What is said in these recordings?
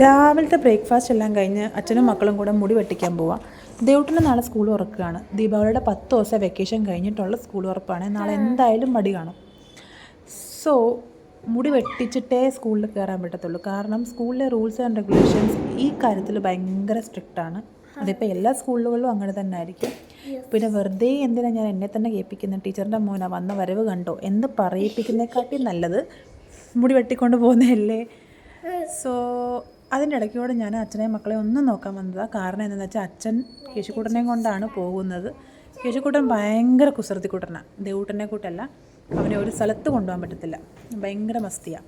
രാവിലത്തെ ബ്രേക്ക്ഫാസ്റ്റ് എല്ലാം കഴിഞ്ഞ് അച്ഛനും മക്കളും കൂടെ മുടി വെട്ടിക്കാൻ പോവാം. ദേവുട്ടിന് നാളെ സ്കൂൾ തുറക്കുകയാണ്. ദീപാവലിയുടെ 10 ദിവസം വെക്കേഷൻ കഴിഞ്ഞിട്ടുള്ള സ്കൂൾ തുറപ്പാണ്. നാളെ എന്തായാലും മടി കാണും. സോ മുടി വെട്ടിച്ചിട്ടേ സ്കൂളിൽ കയറാൻ പറ്റത്തുള്ളൂ. കാരണം സ്കൂളിലെ റൂൾസ് ആൻഡ് റെഗുലേഷൻസ് ഈ കാര്യത്തിൽ ഭയങ്കര സ്ട്രിക്റ്റാണ്. അതിപ്പോൾ എല്ലാ സ്കൂളുകളിലും അങ്ങനെ തന്നെ ആയിരിക്കും. പിന്നെ വെറുതെ എന്തിനാണ് ഞാൻ എന്നെ തന്നെ കേൾപ്പിക്കുന്നത്, ടീച്ചറിൻ്റെ മോനാ വന്ന വരവ് കണ്ടോ എന്ന് പറയിപ്പിക്കുന്നതിനെക്കാട്ടി നല്ലത് മുടി വെട്ടിക്കൊണ്ട് പോകുന്നതല്ലേ. സോ അതിൻ്റെ ഇടയ്ക്കൂടെ ഞാൻ അച്ഛനെയും മക്കളെ ഒന്നും നോക്കാൻ വന്നതാണ്. കാരണം എന്താണെന്ന് വെച്ചാൽ അച്ഛൻ കേശുക്കുട്ടനെയും കൊണ്ടാണ് പോകുന്നത്. കേശുക്കുട്ടൻ ഭയങ്കര കുസൃതിക്കുട്ടനാണ്. ദേവൂട്ടനെ കൂട്ടല്ല, അവനെ ഒരു സ്ഥലത്ത് കൊണ്ടുപോകാൻ പറ്റത്തില്ല, ഭയങ്കര മസ്തിയാണ്.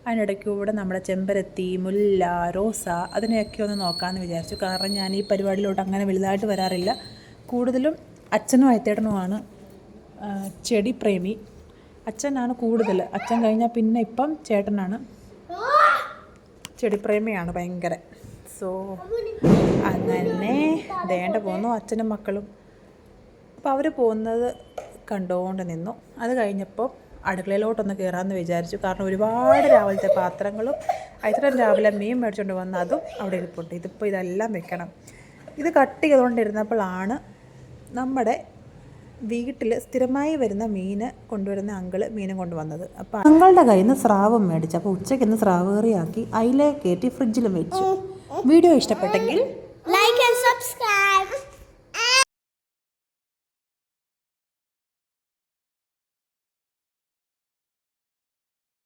അതിനിടയ്ക്കൂടെ നമ്മുടെ ചെമ്പരത്തി, മുല്ല, റോസ അതിനെയൊക്കെ ഒന്ന് നോക്കാമെന്ന് വിചാരിച്ചു. കാരണം ഞാൻ ഈ പരിപാടിയിലോട്ട് അങ്ങനെ വലുതായിട്ട് വരാറില്ല. കൂടുതലും അച്ഛനും അയത്തേട്ടനുമാണ് ചെടി പ്രേമി. അച്ഛനാണ് കൂടുതൽ. അച്ഛൻ കഴിഞ്ഞാൽ പിന്നെ ഇപ്പം ചേട്ടനാണ് ചെടിപ്രേമിയാണ് ഭയങ്കര. സോ അങ്ങനെ ദേണ്ട പോന്നു അച്ഛനും മക്കളും. അപ്പോൾ അവർ പോകുന്നത് കണ്ടുകൊണ്ട് നിന്നു. അത് കഴിഞ്ഞപ്പോൾ അടുക്കളയിലോട്ടൊന്ന് കയറാമെന്ന് വിചാരിച്ചു. കാരണം ഒരുപാട് രാവിലത്തെ പാത്രങ്ങളും അത്രയും രാവിലെ മീൻ മേടിച്ചുകൊണ്ട് വന്ന് അതും അവിടെ ഇരിപ്പുണ്ട്. ഇതിപ്പോൾ ഇതെല്ലാം വെക്കണം. ഇത് കട്ട് ചെയ്തുകൊണ്ടിരുന്നപ്പോഴാണ് നമ്മുടെ വീട്ടിൽ സ്ഥിരമായി വരുന്ന മീൻ കൊണ്ടുവരുന്ന അങ്കിള് മീനും കൊണ്ടുവന്നത്. അപ്പോൾ അങ്ങളുടെ കയ്യിൽ നിന്ന് സ്രാവും മേടിച്ചു. അപ്പോൾ ഉച്ചയ്ക്ക് സ്രാവ് കറിയാക്കി അതിലെ കയറ്റി ഫ്രിഡ്ജിലും വെച്ചു. വീഡിയോ ഇഷ്ടപ്പെട്ടെങ്കിൽ ലൈക്ക് ആൻഡ് സബ്സ്ക്രൈബ്.